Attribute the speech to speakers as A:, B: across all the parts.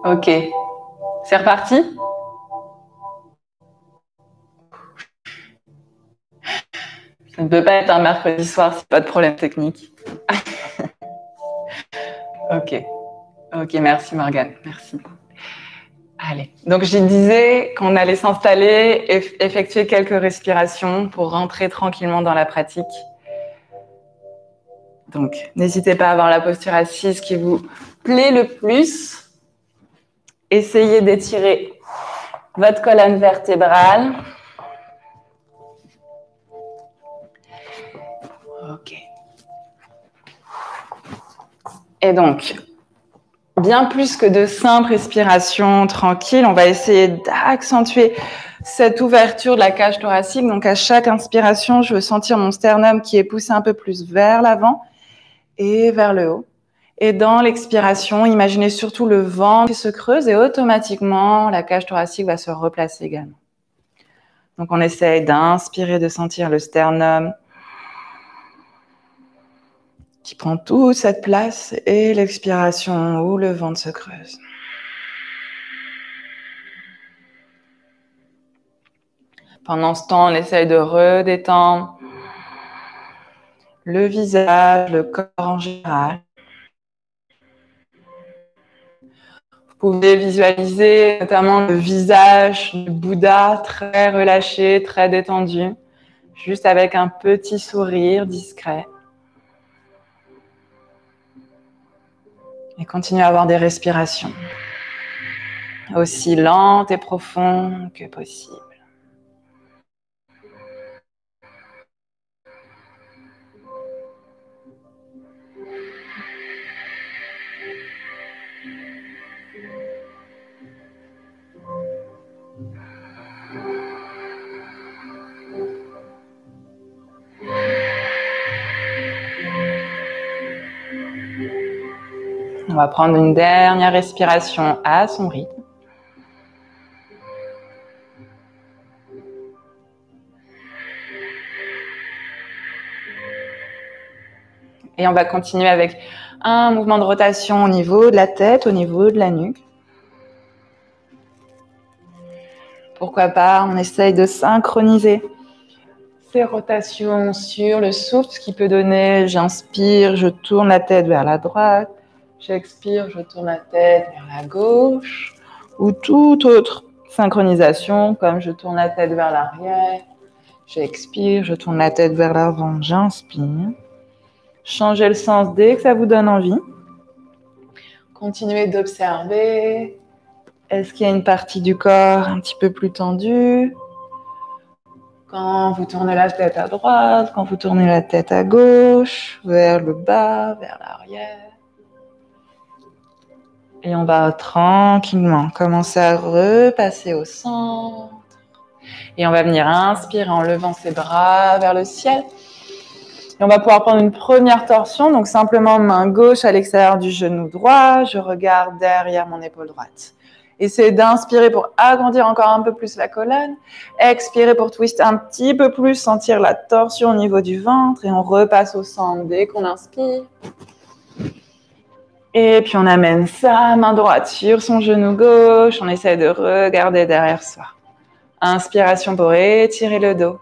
A: Ok. C'est reparti? Ça ne peut pas être un mercredi soir, c'est pas de problème technique. Ok. Ok, merci Morgane. Merci. Allez. Donc, je disais qu'on allait s'installer et effectuer quelques respirations pour rentrer tranquillement dans la pratique. Donc, n'hésitez pas à avoir la posture assise qui vous plaît le plus. Essayez d'étirer votre colonne vertébrale. Ok. Et donc, bien plus que de simples respirations tranquilles, on va essayer d'accentuer cette ouverture de la cage thoracique. Donc, à chaque inspiration, je veux sentir mon sternum qui est poussé un peu plus vers l'avant et vers le haut. Et dans l'expiration, imaginez surtout le ventre qui se creuse et automatiquement, la cage thoracique va se replacer également. Donc, on essaye d'inspirer, de sentir le sternum qui prend toute cette place et l'expiration où le ventre se creuse. Pendant ce temps, on essaye de redétendre le visage, le corps en général. Vous pouvez visualiser notamment le visage du Bouddha très relâché, très détendu, juste avec un petit sourire discret. Et continuez à avoir des respirations aussi lentes et profondes que possible. On va prendre une dernière respiration à son rythme. Et on va continuer avec un mouvement de rotation au niveau de la tête, au niveau de la nuque. Pourquoi pas, on essaye de synchroniser ces rotations sur le souffle, ce qui peut donner, j'inspire, je tourne la tête vers la droite, j'expire, je tourne la tête vers la gauche, ou toute autre synchronisation, comme je tourne la tête vers l'arrière, j'expire, je tourne la tête vers l'avant, j'inspire. Changez le sens dès que ça vous donne envie. Continuez d'observer. Est-ce qu'il y a une partie du corps un petit peu plus tendue? Quand vous tournez la tête à droite, quand vous tournez la tête à gauche, vers le bas, vers l'arrière. Et on va tranquillement commencer à repasser au centre. Et on va venir inspirer en levant ses bras vers le ciel. Et on va pouvoir prendre une première torsion, donc simplement main gauche à l'extérieur du genou droit. Je regarde derrière mon épaule droite. Essayez d'inspirer pour agrandir encore un peu plus la colonne. Expirez pour twister un petit peu plus, sentir la torsion au niveau du ventre. Et on repasse au centre dès qu'on inspire. Et puis on amène sa main droite sur son genou gauche. On essaie de regarder derrière soi. Inspiration pour étirer le dos.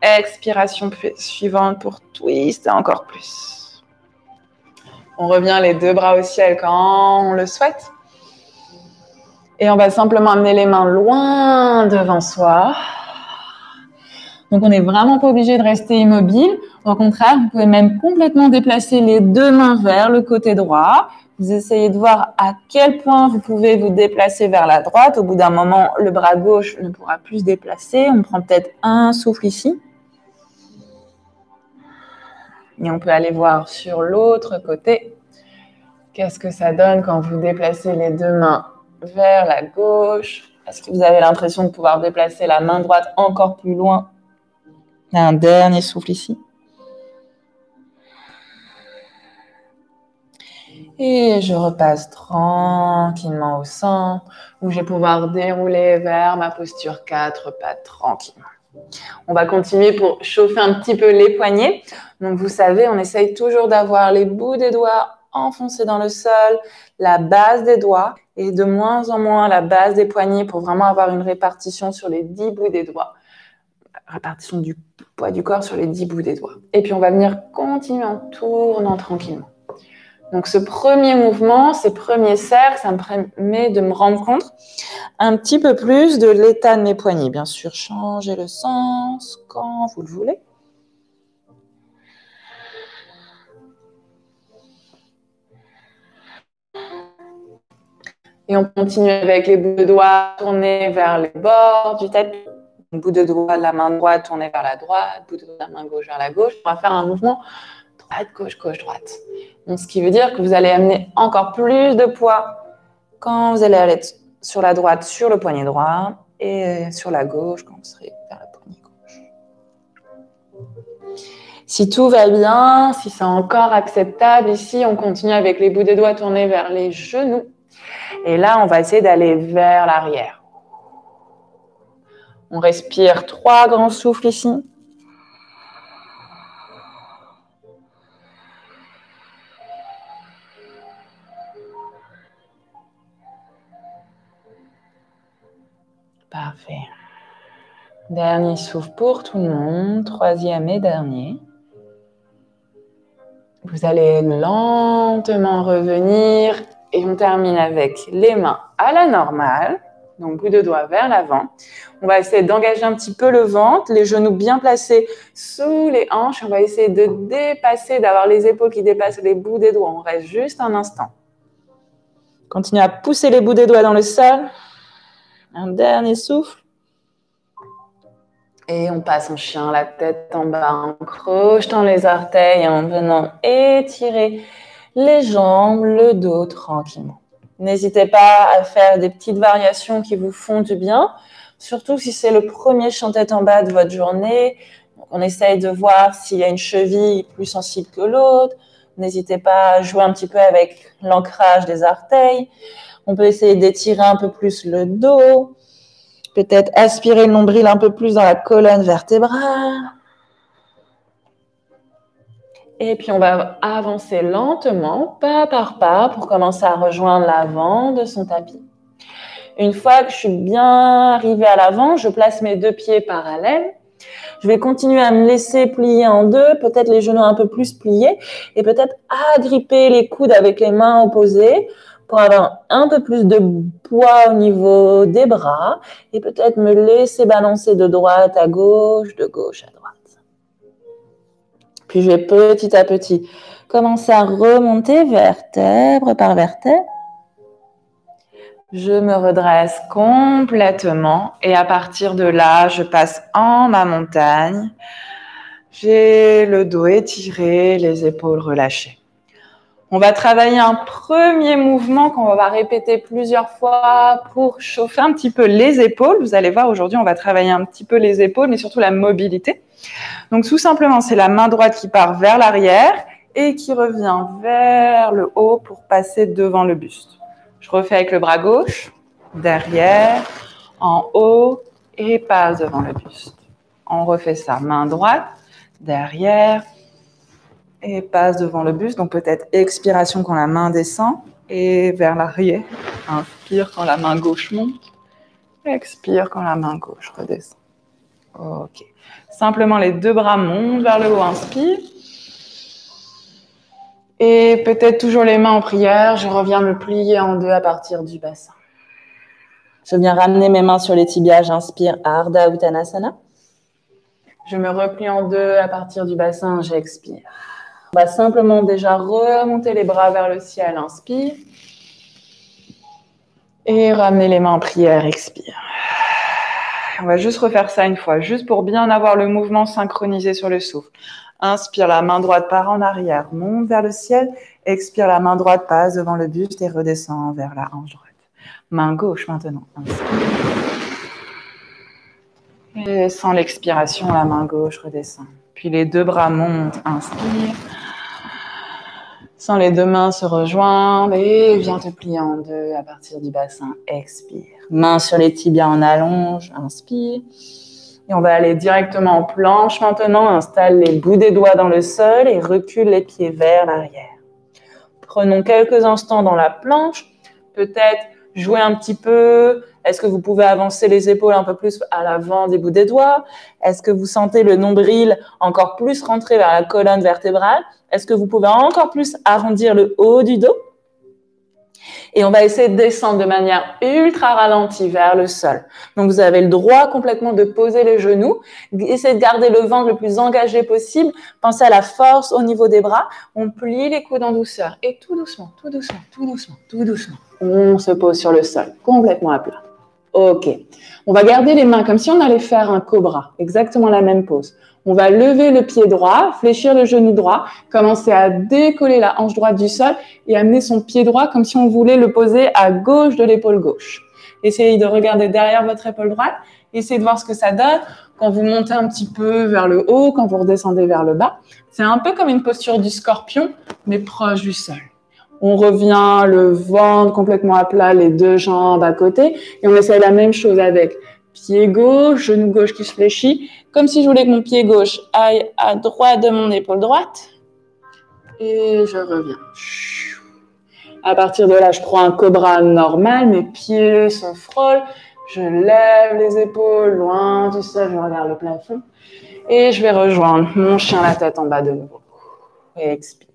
A: Expiration suivante pour twister encore plus. On revient les deux bras au ciel quand on le souhaite. Et on va simplement amener les mains loin devant soi. Donc on n'est vraiment pas obligé de rester immobile. Au contraire, vous pouvez même complètement déplacer les deux mains vers le côté droit. Vous essayez de voir à quel point vous pouvez vous déplacer vers la droite. Au bout d'un moment, le bras gauche ne pourra plus se déplacer. On prend peut-être un souffle ici. Et on peut aller voir sur l'autre côté. Qu'est-ce que ça donne quand vous déplacez les deux mains vers la gauche? Est-ce que vous avez l'impression de pouvoir déplacer la main droite encore plus loin? Un dernier souffle ici. Et je repasse tranquillement au centre, où je vais pouvoir dérouler vers ma posture 4 pattes tranquillement. On va continuer pour chauffer un petit peu les poignets. Donc vous savez, on essaye toujours d'avoir les bouts des doigts enfoncer dans le sol la base des doigts et de moins en moins la base des poignets pour vraiment avoir une répartition sur les 10 bouts des doigts. Répartition du poids du corps sur les 10 bouts des doigts. Et puis on va venir continuer en tournant tranquillement. Donc ce premier mouvement, ces premiers cercles, ça me permet de me rendre compte un petit peu plus de l'état de mes poignets. Bien sûr, changez le sens quand vous le voulez. Et on continue avec les bouts de doigts tournés vers les bords du tapis. Bout de doigt de la main droite tournée vers la droite, bout de doigt de la main gauche vers la gauche. On va faire un mouvement droite, gauche, gauche, droite. Donc, ce qui veut dire que vous allez amener encore plus de poids quand vous allez aller sur la droite, sur le poignet droit, et sur la gauche quand vous serez vers le poignet gauche. Si tout va bien, si c'est encore acceptable, ici, on continue avec les bouts des doigts tournés vers les genoux. Et là, on va essayer d'aller vers l'arrière. On respire 3 grands souffles ici. Parfait. Dernier souffle pour tout le monde, 3e et dernier. Vous allez lentement revenir et on termine avec les mains à la normale. Donc, bout de doigt vers l'avant. On va essayer d'engager un petit peu le ventre, les genoux bien placés sous les hanches. On va essayer de dépasser, d'avoir les épaules qui dépassent les bouts des doigts. On reste juste un instant. Continuez à pousser les bouts des doigts dans le sol. Un dernier souffle. Et on passe en chien, la tête en bas, en crochetant les orteils, en venant étirer les jambes, le dos tranquillement. N'hésitez pas à faire des petites variations qui vous font du bien, surtout si c'est le premier chien tête en bas de votre journée. Donc on essaye de voir s'il y a une cheville plus sensible que l'autre. N'hésitez pas à jouer un petit peu avec l'ancrage des orteils. On peut essayer d'étirer un peu plus le dos. Peut-être aspirer le nombril un peu plus dans la colonne vertébrale. Et puis, on va avancer lentement, pas par pas, pour commencer à rejoindre l'avant de son tapis. Une fois que je suis bien arrivée à l'avant, je place mes 2 pieds parallèles. Je vais continuer à me laisser plier en 2, peut-être les genoux un peu plus pliés, et peut-être agripper les coudes avec les mains opposées pour avoir un peu plus de poids au niveau des bras, et peut-être me laisser balancer de droite à gauche, de gauche à droite. Puis je vais petit à petit commencer à remonter vertèbre par vertèbre. Je me redresse complètement et à partir de là, je passe en ma montagne. J'ai le dos étiré, les épaules relâchées. On va travailler un premier mouvement qu'on va répéter plusieurs fois pour chauffer un petit peu les épaules. Vous allez voir, aujourd'hui, on va travailler un petit peu les épaules, mais surtout la mobilité. Donc, tout simplement, c'est la main droite qui part vers l'arrière et qui revient vers le haut pour passer devant le buste. Je refais avec le bras gauche, derrière, en haut et passe devant le buste. On refait ça, main droite, derrière et passe devant le buste. Donc peut-être expiration quand la main descend et vers l'arrière. Inspire quand la main gauche monte. Expire quand la main gauche redescend. Ok. Simplement les 2 bras montent vers le haut, inspire. Et peut-être toujours les mains en prière, je reviens me plier en 2 à partir du bassin. Je viens ramener mes mains sur les tibias, j'inspire Ardha Uttanasana. Je me replie en 2 à partir du bassin, j'expire. On va simplement déjà remonter les bras vers le ciel, inspire. Et ramener les mains en prière, expire. On va juste refaire ça une fois, juste pour bien avoir le mouvement synchronisé sur le souffle. Inspire, la main droite part en arrière, monte vers le ciel. Expire, la main droite passe devant le buste et redescend vers la hanche droite. Main gauche maintenant. Inspire. Et sans l'expiration, la main gauche redescend. Puis les 2 bras montent, inspire. Sans les 2 mains se rejoindre et viens te plier en 2 à partir du bassin, expire. Main sur les tibias en allonge, inspire. Et on va aller directement en planche maintenant. Installe les bouts des doigts dans le sol et recule les pieds vers l'arrière. Prenons quelques instants dans la planche. Peut-être jouer un petit peu. Est-ce que vous pouvez avancer les épaules un peu plus à l'avant des bouts des doigts? Est-ce que vous sentez le nombril encore plus rentrer vers la colonne vertébrale? Est-ce que vous pouvez encore plus arrondir le haut du dos? Et on va essayer de descendre de manière ultra ralentie vers le sol. Donc, vous avez le droit complètement de poser les genoux. Essayez de garder le ventre le plus engagé possible. Pensez à la force au niveau des bras. On plie les coudes en douceur. Et tout doucement, tout doucement, tout doucement, tout doucement. On se pose sur le sol, complètement à plat. Ok. On va garder les mains comme si on allait faire un cobra. Exactement la même pose. On va lever le pied droit, fléchir le genou droit, commencer à décoller la hanche droite du sol et amener son pied droit comme si on voulait le poser à gauche de l'épaule gauche. Essayez de regarder derrière votre épaule droite. Essayez de voir ce que ça donne quand vous montez un petit peu vers le haut, quand vous redescendez vers le bas. C'est un peu comme une posture du scorpion, mais proche du sol. On revient le ventre complètement à plat, les deux jambes à côté. Et on essaie la même chose avec pied gauche, genou gauche qui se fléchit, comme si je voulais que mon pied gauche aille à droite de mon épaule droite. Et je reviens. À partir de là, je prends un cobra normal, mes pieds se frôlent, je lève les épaules loin du sol, je regarde le plafond. Et je vais rejoindre mon chien la tête en bas de nouveau. Et expire.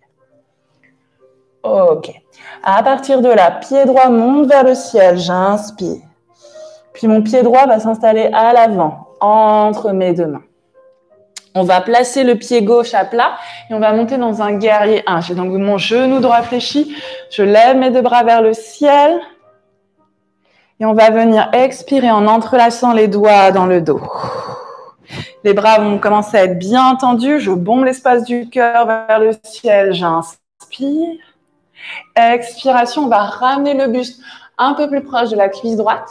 A: Ok. À partir de là, pied droit monte vers le ciel, j'inspire. Puis mon pied droit va s'installer à l'avant, entre mes deux mains. On va placer le pied gauche à plat et on va monter dans un guerrier 1. J'ai donc mon genou droit fléchi, je lève mes deux bras vers le ciel et on va venir expirer en entrelaçant les doigts dans le dos. Les bras vont commencer à être bien tendus, je bombe l'espace du cœur vers le ciel, j'inspire. Expiration, on va ramener le buste un peu plus proche de la cuisse droite.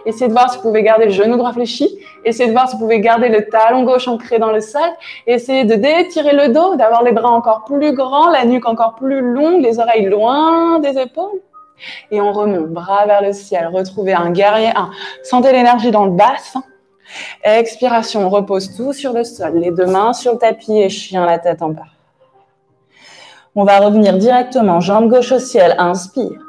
A: Essayez de voir si vous pouvez garder le genou droit fléchi. Essayez de voir si vous pouvez garder le talon gauche ancré dans le sol. Essayez de détirer le dos, d'avoir les bras encore plus grands, la nuque encore plus longue, les oreilles loin des épaules. Et on remonte, bras vers le ciel. Retrouvez un guerrier 1. Sentez l'énergie dans le bassin. Expiration, on repose tout sur le sol. Les deux mains sur le tapis et chien la tête en bas. On va revenir directement, jambe gauche au ciel, inspire.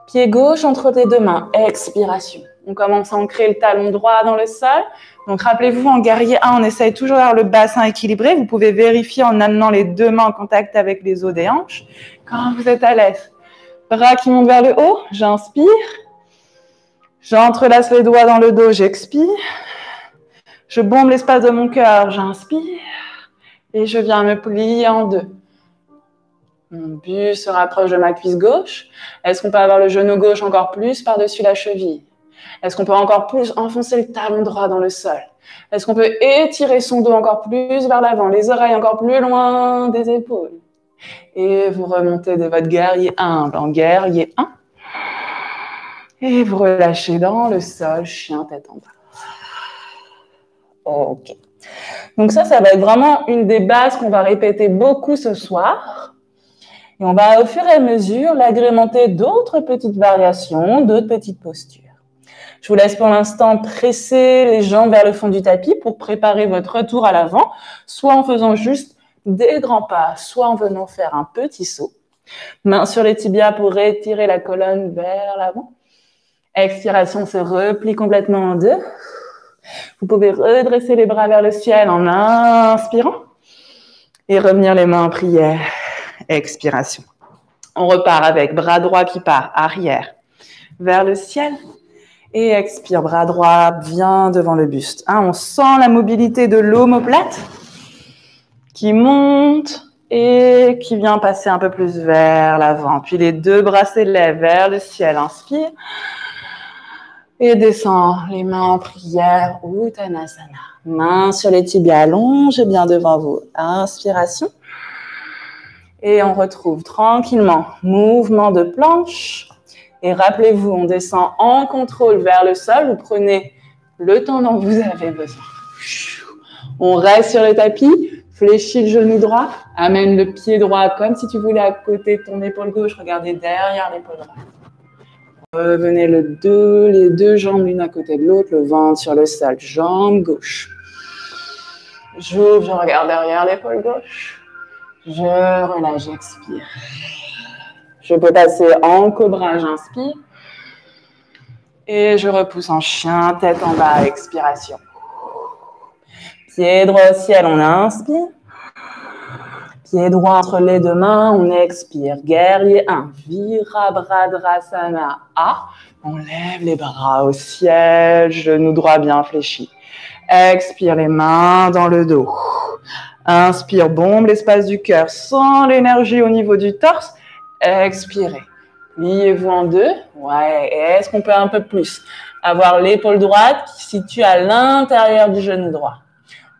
A: Pied gauche entre tes deux mains, expiration. On commence à ancrer le talon droit dans le sol. Donc rappelez-vous, en guerrier 1, on essaye toujours d'avoir le bassin équilibré. Vous pouvez vérifier en amenant les deux mains en contact avec les os des hanches. Quand vous êtes à l'aise, bras qui montent vers le haut, j'inspire. J'entrelace les doigts dans le dos, j'expire. Je bombe l'espace de mon cœur, j'inspire. Et je viens me plier en deux. Mon buste se rapproche de ma cuisse gauche. Est-ce qu'on peut avoir le genou gauche encore plus par-dessus la cheville? Est-ce qu'on peut encore plus enfoncer le talon droit dans le sol? Est-ce qu'on peut étirer son dos encore plus vers l'avant, les oreilles encore plus loin des épaules? Et vous remontez de votre guerrier 1 en guerrier 1. Et vous relâchez dans le sol, chien tête en bas. Ok. Donc ça va être vraiment une des bases qu'on va répéter beaucoup ce soir. Et on va, au fur et à mesure, l'agrémenter d'autres petites variations, d'autres petites postures. Je vous laisse pour l'instant presser les jambes vers le fond du tapis pour préparer votre retour à l'avant, soit en faisant juste des grands pas, soit en venant faire un petit saut. Mains sur les tibias pour étirer la colonne vers l'avant. Expiration, se replie complètement en deux. Vous pouvez redresser les bras vers le ciel en inspirant et revenir les mains en prière. Expiration. On repart avec bras droit qui part arrière vers le ciel. Et expire, bras droit bien devant le buste. On sent la mobilité de l'omoplate qui monte et qui vient passer un peu plus vers l'avant. Puis les deux bras s'élèvent vers le ciel. Inspire. Et descend les mains en prière. Uttanasana. Mains sur les tibias, allongez bien devant vous. Inspiration. Et on retrouve tranquillement mouvement de planche. Et rappelez-vous, on descend en contrôle vers le sol. Vous prenez le temps dont vous avez besoin. On reste sur le tapis. Fléchis le genou droit. Amène le pied droit comme si tu voulais à côté de ton épaule gauche. Regardez derrière l'épaule droite. Revenez les deux jambes l'une à côté de l'autre. Le ventre sur le sol. Jambe gauche. J'ouvre, je regarde derrière l'épaule gauche. Je relâche, j'expire. Je peux passer en cobra, j'inspire. Et je repousse en chien, tête en bas, expiration. Pied droit au ciel, on inspire. Pied droit entre les deux mains, on expire. Guerrier 1, Virabhadrasana A. On lève les bras au ciel, genou droit bien fléchi. Expire les mains dans le dos. Inspire, bombe l'espace du cœur sans l'énergie au niveau du torse. Expirez. Pliez-vous en deux. Ouais, et est-ce qu'on peut un peu plus avoir l'épaule droite qui se situe à l'intérieur du genou droit.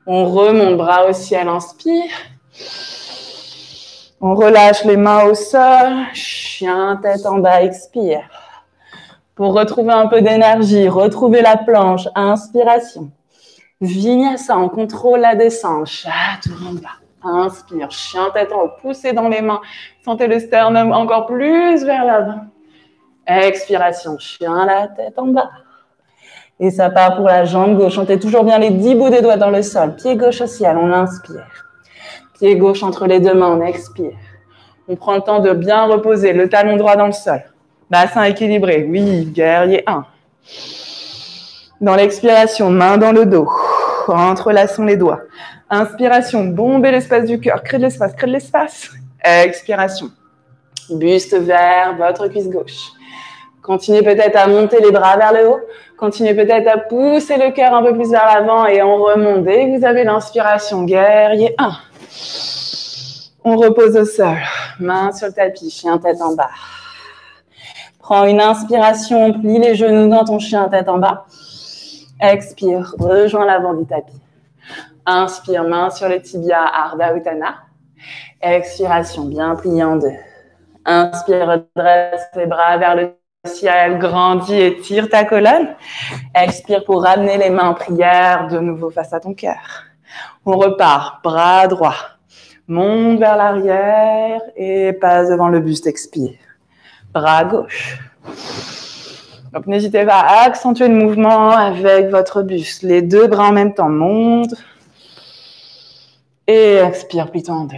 A: On remonte bras au ciel, inspire. On relâche les mains au sol. Chien, tête en bas, expire. Pour retrouver un peu d'énergie, retrouver la planche, inspiration. Vinyasa, on contrôle la descente. Chaturanga. Inspire, chien, tête en haut, poussez dans les mains. Sentez le sternum encore plus vers l'avant. Expiration, chien, la tête en bas. Et ça part pour la jambe gauche. Sentez toujours bien les 10 bouts des doigts dans le sol. Pied gauche au ciel, on inspire. Pied gauche entre les deux mains, on expire. On prend le temps de bien reposer le talon droit dans le sol. Bassin équilibré, oui, guerrier 1. Dans l'expiration, main dans le dos. Entrelaçons les doigts. Inspiration, bombez l'espace du cœur. Crée de l'espace, crée de l'espace. Expiration. Buste vers votre cuisse gauche. Continuez peut-être à monter les bras vers le haut. Continuez peut-être à pousser le cœur un peu plus vers l'avant et on remonte. Dès que vous avez l'inspiration, guerrier 1. On repose au sol. Main sur le tapis, chien tête en bas. Prends une inspiration, plie les genoux dans ton chien tête en bas. Expire, rejoins l'avant du tapis. Inspire, main sur les tibias, Ardha Utthana. Expiration, bien plié en deux. Inspire, redresse les bras vers le ciel, grandis et tire ta colonne. Expire pour ramener les mains en prière de nouveau face à ton cœur. On repart, bras droit. Monte vers l'arrière et passe devant le buste, expire. Bras gauche. Donc n'hésitez pas à accentuer le mouvement avec votre buste. Les deux bras en même temps, monte. Et expire plutôt en deux.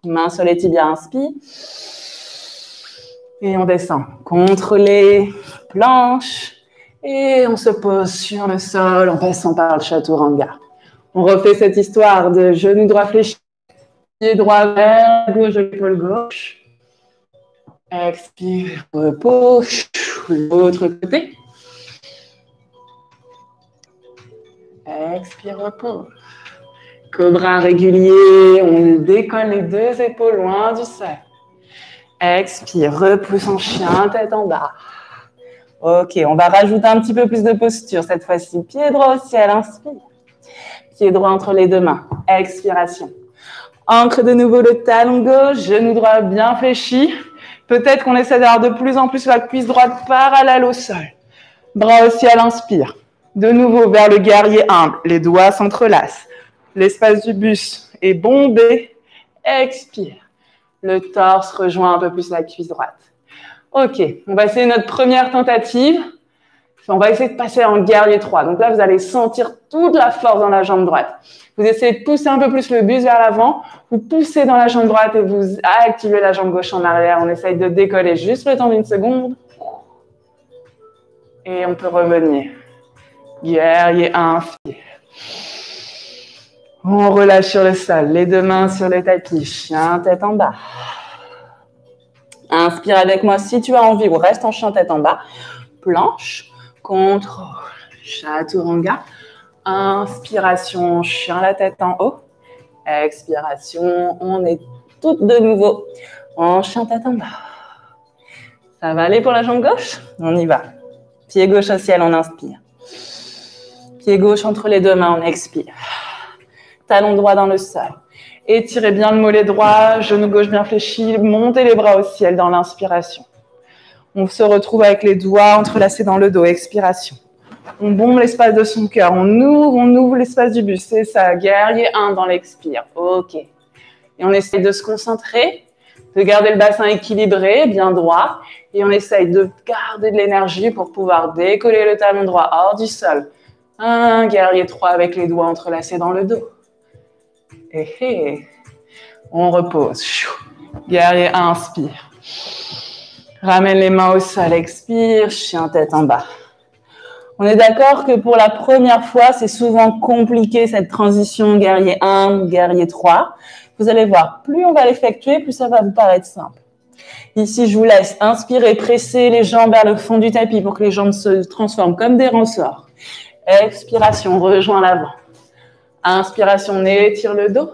A: Main sur les tibias, inspire. Et on descend contre les planches. Et on se pose sur le sol en passant par le chaturanga. On refait cette histoire de genou droit fléchi, pied droit vers la gauche de l'épaule gauche. Expire, repose, l'autre côté. Expire, repose. Cobra régulier, on décolle les deux épaules loin du sol. Expire, repousse en chien, tête en bas. Ok, on va rajouter un petit peu plus de posture cette fois-ci. Pied droit au ciel, inspire. Pied droit entre les deux mains. Expiration. Ancre de nouveau le talon gauche, genou droit bien fléchi. Peut-être qu'on essaie d'avoir de plus en plus la cuisse droite parallèle au sol. Bras au ciel, inspire. De nouveau vers le guerrier humble. Les doigts s'entrelacent. L'espace du buste est bombé. Expire. Le torse rejoint un peu plus la cuisse droite. Ok, on va essayer notre première tentative. On va essayer de passer en guerrier 3. Donc là, vous allez sentir toute la force dans la jambe droite. Vous essayez de pousser un peu plus le buste vers l'avant. Vous poussez dans la jambe droite et vous activez la jambe gauche en arrière. On essaye de décoller juste le temps d'une seconde. Et on peut revenir. Guerrier 1, inspire. On relâche sur le sol. Les deux mains sur le tapis. Chien, tête en bas. Inspire avec moi si tu as envie ou reste en chien, tête en bas. Planche. Contrôle, chaturanga. Inspiration, chien la tête en haut. Expiration, on est toutes de nouveau en chien tête en bas. Ça va aller pour la jambe gauche? On y va. Pied gauche au ciel, on inspire. Pied gauche entre les deux mains, on expire. Talon droit dans le sol. Étirez bien le mollet droit, genou gauche bien fléchi. Montez les bras au ciel dans l'inspiration. On se retrouve avec les doigts entrelacés dans le dos. Expiration. On bombe l'espace de son cœur. On ouvre l'espace du buste. C'est ça. Guerrier 1 dans l'expire. Ok. Et on essaye de se concentrer, de garder le bassin équilibré, bien droit. Et on essaye de garder de l'énergie pour pouvoir décoller le talon droit hors du sol. Un guerrier 3 avec les doigts entrelacés dans le dos. Et on repose. Guerrier 1, inspire. Ramène les mains au sol, expire, chien tête en bas. On est d'accord que pour la première fois, c'est souvent compliqué cette transition guerrier 1, guerrier 3. Vous allez voir, plus on va l'effectuer, plus ça va vous paraître simple. Ici, je vous laisse inspirer, presser les jambes vers le fond du tapis pour que les jambes se transforment comme des ressorts. Expiration, rejoins l'avant. Inspiration, étire le dos.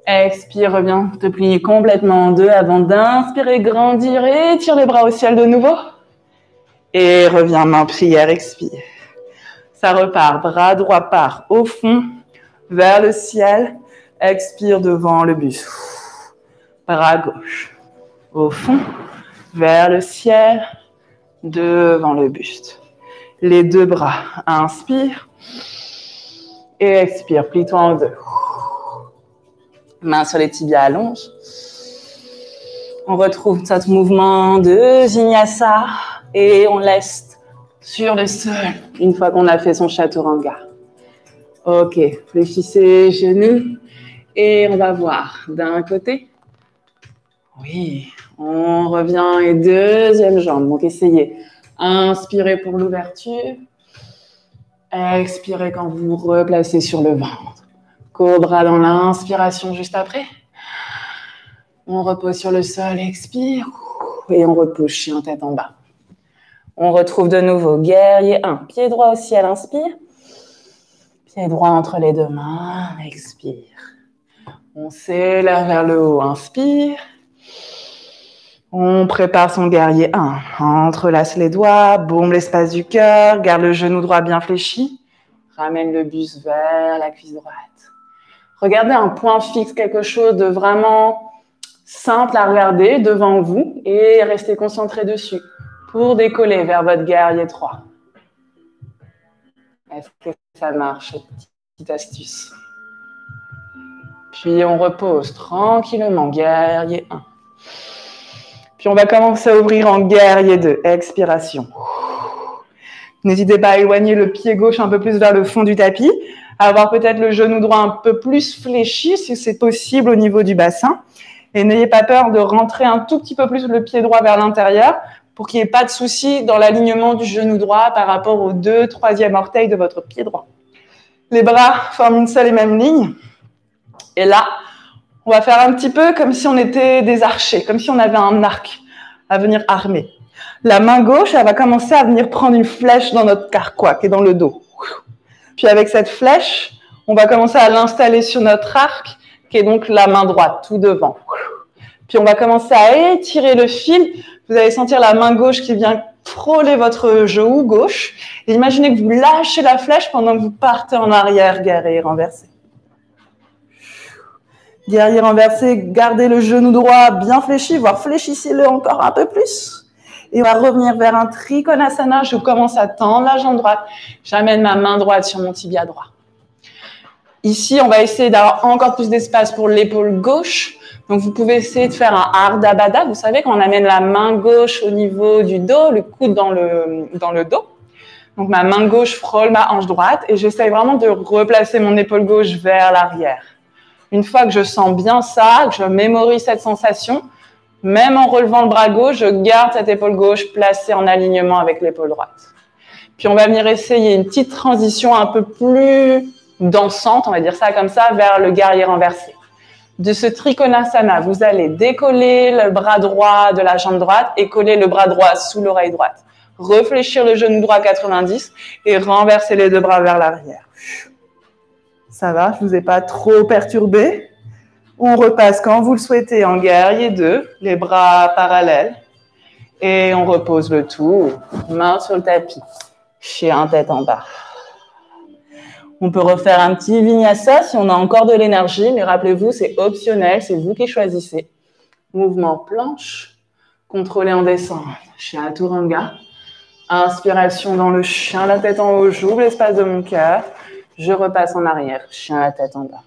A: Expire, reviens te plier complètement en deux avant d'inspirer, grandir, étire les bras au ciel de nouveau. Et reviens, main prière, expire. Ça repart, bras droit part au fond, vers le ciel. Expire devant le buste. Bras gauche, au fond, vers le ciel, devant le buste. Les deux bras, inspire. Et expire, plie-toi en deux. Main sur les tibias, allonge. On retrouve notre mouvement de Vinyasa et on laisse sur le sol une fois qu'on a fait son chaturanga. Ok, fléchissez genoux et on va voir d'un côté. Oui, on revient et deuxième jambe. Donc essayez. Inspirez pour l'ouverture. Expirez quand vous vous replacez sur le ventre. Cobra dans l'inspiration juste après. On repose sur le sol, expire. Et on repousse, chien tête en bas. On retrouve de nouveau guerrier 1. Pied droit au ciel, inspire. Pied droit entre les deux mains, expire. On s'élève vers le haut, inspire. On prépare son guerrier 1. Entrelace les doigts, bombe l'espace du cœur, garde le genou droit bien fléchi. Ramène le buste vers la cuisse droite. Regardez un point fixe, quelque chose de vraiment simple à regarder devant vous et restez concentré dessus pour décoller vers votre guerrier 3. Est-ce que ça marche, petite astuce? Puis on repose tranquillement, guerrier 1. Puis on va commencer à ouvrir en guerrier 2, expiration. N'hésitez pas à éloigner le pied gauche un peu plus vers le fond du tapis, à avoir peut-être le genou droit un peu plus fléchi si c'est possible au niveau du bassin. Et n'ayez pas peur de rentrer un tout petit peu plus le pied droit vers l'intérieur pour qu'il n'y ait pas de souci dans l'alignement du genou droit par rapport aux 2, 3e orteils de votre pied droit. Les bras forment une seule et même ligne. Et là, on va faire un petit peu comme si on était des archers, comme si on avait un arc à venir armer. La main gauche, elle va commencer à venir prendre une flèche dans notre carquois, qui est dans le dos. Puis avec cette flèche, on va commencer à l'installer sur notre arc, qui est donc la main droite, tout devant. Puis on va commencer à étirer le fil. Vous allez sentir la main gauche qui vient frôler votre genou gauche. Et imaginez que vous lâchez la flèche pendant que vous partez en arrière, guerrier renversé. Guerrier renversé, gardez le genou droit bien fléchi, voire fléchissez-le encore un peu plus. Et on va revenir vers un Trikonasana. Je commence à tendre la jambe droite. J'amène ma main droite sur mon tibia droit. Ici, on va essayer d'avoir encore plus d'espace pour l'épaule gauche. Donc, vous pouvez essayer de faire un Ardha Baddha. Vous savez, quand on amène la main gauche au niveau du dos, le coude dans le dos. Donc, ma main gauche frôle ma hanche droite et j'essaye vraiment de replacer mon épaule gauche vers l'arrière. Une fois que je sens bien ça, que je mémorise cette sensation, même en relevant le bras gauche, je garde cette épaule gauche placée en alignement avec l'épaule droite. Puis, on va venir essayer une petite transition un peu plus dansante, on va dire ça comme ça, vers le guerrier renversé. De ce Trikonasana, vous allez décoller le bras droit de la jambe droite et coller le bras droit sous l'oreille droite. Réfléchir le genou droit 90 et renverser les deux bras vers l'arrière. Ça va, je ne vous ai pas trop perturbé. On repasse quand vous le souhaitez en guerrier 2, les bras parallèles. Et on repose le tout, main sur le tapis, chien tête en bas. On peut refaire un petit vinyasa si on a encore de l'énergie, mais rappelez-vous, c'est optionnel, c'est vous qui choisissez. Mouvement planche, contrôlé en descente, chaturanga. Inspiration dans le chien, la tête en haut, j'ouvre l'espace de mon cœur. Je repasse en arrière, chien, la tête en bas.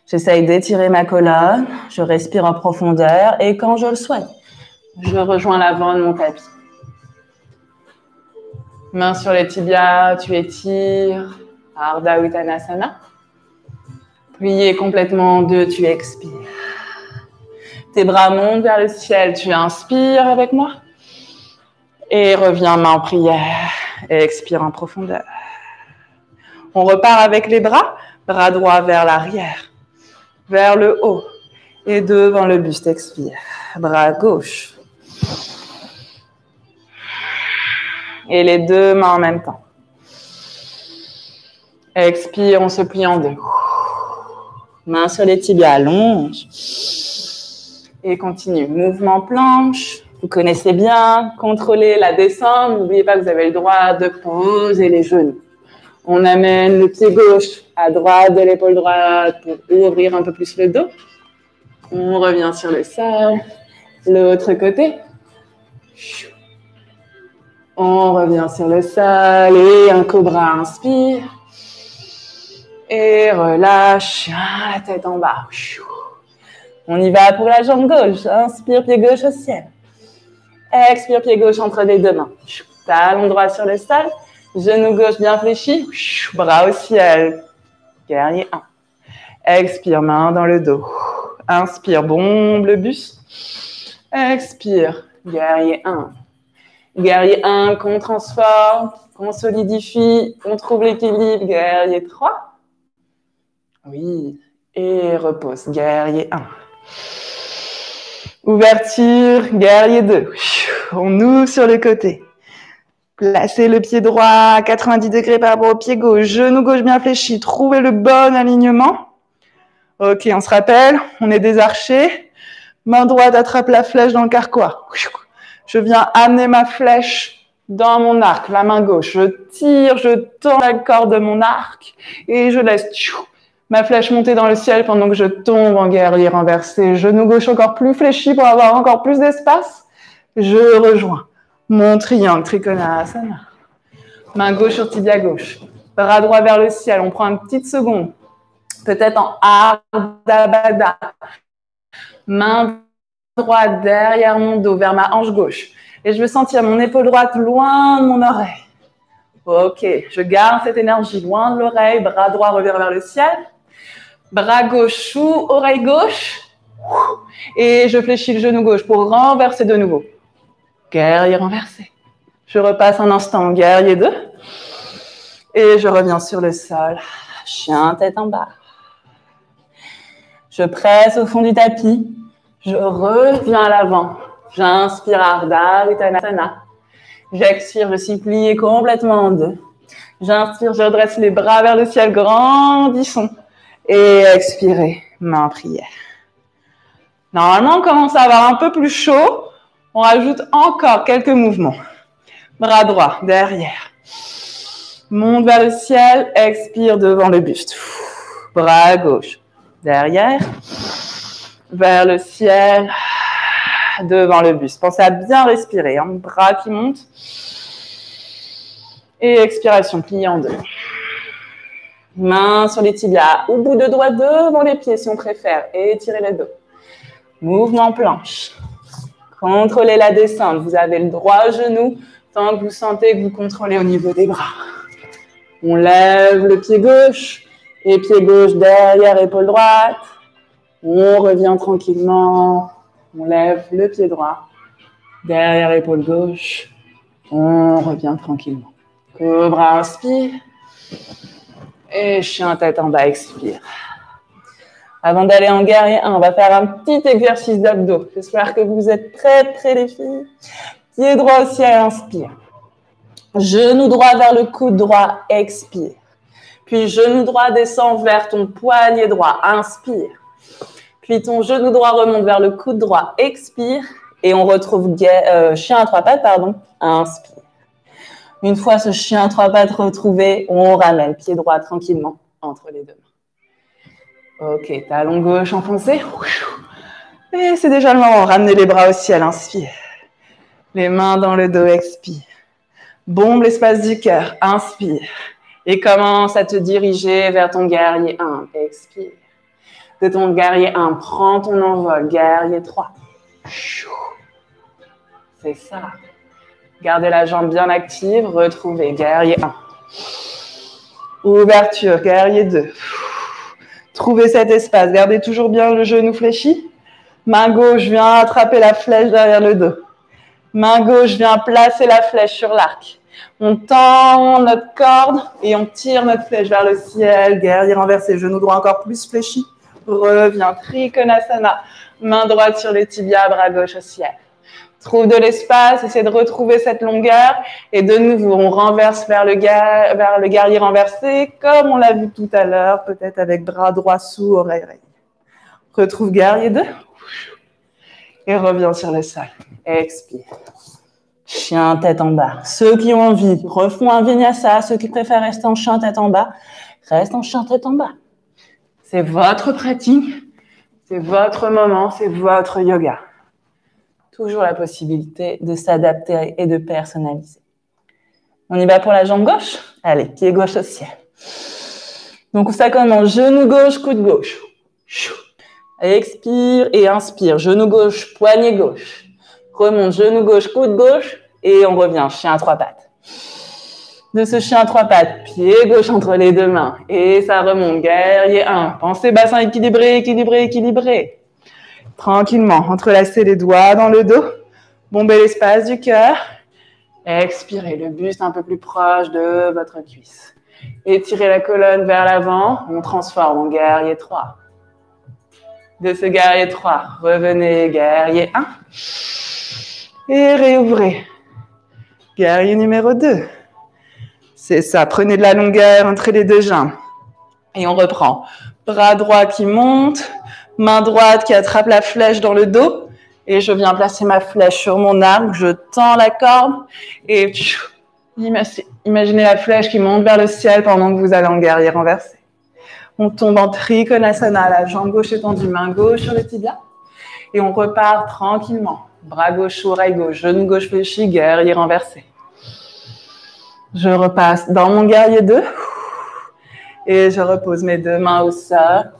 A: J'essaye d'étirer ma colonne, je respire en profondeur et quand je le souhaite, je rejoins l'avant de mon tapis. Main sur les tibias, tu étires, Ardha Uttanasana. Plié complètement en deux, tu expires. Tes bras montent vers le ciel. Tu inspires avec moi. Et reviens main en prière. Expire en profondeur. On repart avec les bras. Bras droit vers l'arrière. Vers le haut. Et devant le buste. Expire. Bras gauche. Et les deux mains en même temps. Expire, on se plie en deux. Main sur les tibias, allonge. Et continue. Mouvement planche. Vous connaissez bien. Contrôlez la descente. N'oubliez pas que vous avez le droit de poser les genoux. On amène le pied gauche à droite de l'épaule droite pour ouvrir un peu plus le dos. On revient sur le sol. L'autre côté. On revient sur le sol et un cobra, inspire. Et relâche, la tête en bas. On y va pour la jambe gauche. Inspire, pied gauche au ciel. Expire, pied gauche entre les deux mains. Talon droit sur le sol. Genou gauche bien fléchi. Bras au ciel. Guerrier 1. Expire, main dans le dos. Inspire, bombe le buste. Expire, guerrier 1. Guerrier 1, qu'on transforme, qu'on solidifie, on trouve l'équilibre. Guerrier 3. Oui. Et repose. Guerrier 1. Ouverture. Guerrier 2. On ouvre sur le côté. Placez le pied droit à 90 degrés par rapport au pied gauche. Genou gauche bien fléchi. Trouvez le bon alignement. Ok, on se rappelle. On est des archers. Main droite attrape la flèche dans le carquois. Je viens amener ma flèche dans mon arc, la main gauche. Je tire, je tends la corde de mon arc et je laisse ma flèche monter dans le ciel pendant que je tombe en guerrier renversé. Genou gauche encore plus fléchi pour avoir encore plus d'espace. Je rejoins mon triangle, Trikonasana. Main gauche sur tibia gauche. Bras droit vers le ciel. On prend une petite seconde. Peut-être en Ardha Baddha. Main droite derrière mon dos, vers ma hanche gauche. Et je veux sentir mon épaule droite loin de mon oreille. Ok, je garde cette énergie loin de l'oreille. Bras droit revient vers le ciel. Bras gauche sous oreille gauche. Et je fléchis le genou gauche pour renverser de nouveau. Guerrier renversé. Je repasse un instant, guerrier 2. Et je reviens sur le sol. Chien tête en bas. Je presse au fond du tapis. Je reviens à l'avant. J'inspire Ardha Uttanasana. J'expire, je suis plié complètement en deux. J'inspire, je redresse les bras vers le ciel, grandissons. Et expirez, main en prière. Normalement, on commence à avoir un peu plus chaud. On rajoute encore quelques mouvements. Bras droit, derrière. Monte vers le ciel, expire devant le buste. Bras gauche, derrière. Vers le ciel, devant le buste. Pensez à bien respirer, hein. Bras qui montent. Et expiration, plié en deux. Mains sur les tibias, au bout de doigts devant les pieds si on préfère. Et étirez le dos. Mouvement planche. Contrôlez la descente. Vous avez le droit au genou tant que vous sentez que vous contrôlez au niveau des bras. On lève le pied gauche. Et pied gauche derrière épaule droite. On revient tranquillement. On lève le pied droit. Derrière épaule gauche. On revient tranquillement. Cobra, inspire. Et chien tête en bas, expire. Avant d'aller en guerrier 1, on va faire un petit exercice d'abdos. J'espère que vous êtes prêtes les filles. Pied droit au ciel, inspire. Genou droit vers le coude droit, expire. Puis genou droit descend vers ton poignet droit, inspire. Puis ton genou droit remonte vers le coude droit, expire. Et on retrouve chien à trois pattes, inspire. Une fois ce chien à trois pattes retrouvé, on ramène pied droit tranquillement entre les deux mains. Ok, talon gauche enfoncé. Et c'est déjà le moment. Ramenez les bras au ciel, inspire. Les mains dans le dos, expire. Bombe l'espace du cœur, inspire. Et commence à te diriger vers ton guerrier 1, expire. De ton guerrier 1, prends ton envol, guerrier 3. C'est ça. Gardez la jambe bien active, retrouvez, guerrier 1. Ouverture, guerrier 2. Trouvez cet espace, gardez toujours bien le genou fléchi. Main gauche vient attraper la flèche derrière le dos. Main gauche vient placer la flèche sur l'arc. On tend notre corde et on tire notre flèche vers le ciel. Guerrier renversé, genou droit encore plus fléchi. Reviens, Trikonasana. Main droite sur les tibias, bras gauche au ciel. Trouve de l'espace, essaie de retrouver cette longueur. Et de nouveau, on renverse vers le guerrier renversé, comme on l'a vu tout à l'heure, peut-être avec bras droit sous, oreille. Retrouve guerrier 2. Et reviens sur le sol. Expire. Chien tête en bas. Ceux qui ont envie refont un vinyasa. Ceux qui préfèrent rester en chien tête en bas, restent en chien tête en bas. C'est votre pratique, c'est votre moment, c'est votre yoga. Toujours la possibilité de s'adapter et de personnaliser. On y va pour la jambe gauche? Allez, pied gauche au ciel. Donc ça commence genou gauche, coude gauche. Expire et inspire. Genou gauche, poignet gauche. Remonte, genou gauche, coude gauche. Et on revient, chien à 3 pattes. De ce chien à 3 pattes, pied gauche entre les 2 mains. Et ça remonte, guerrier 1. Pensez bassin équilibré, équilibré, équilibré. Tranquillement, entrelacez les doigts dans le dos. Bombez l'espace du cœur. Expirez, le buste un peu plus proche de votre cuisse. Étirez la colonne vers l'avant. On transforme en guerrier 3. De ce guerrier 3, revenez, guerrier 1. Et réouvrez. Guerrier numéro 2. C'est ça, prenez de la longueur entre les 2 jambes. Et on reprend. Bras droit qui monte, main droite qui attrape la flèche dans le dos. Et je viens placer ma flèche sur mon arc, je tends la corde. Et imaginez la flèche qui monte vers le ciel pendant que vous allez en guerrier renversé. On tombe en Trikonasana, la jambe gauche étendue, main gauche sur le tibia. Et on repart tranquillement. Bras gauche, oreille gauche, genou gauche fléchi, guerrier renversé. Je repasse dans mon guerrier 2. Et je repose mes 2 mains au sol.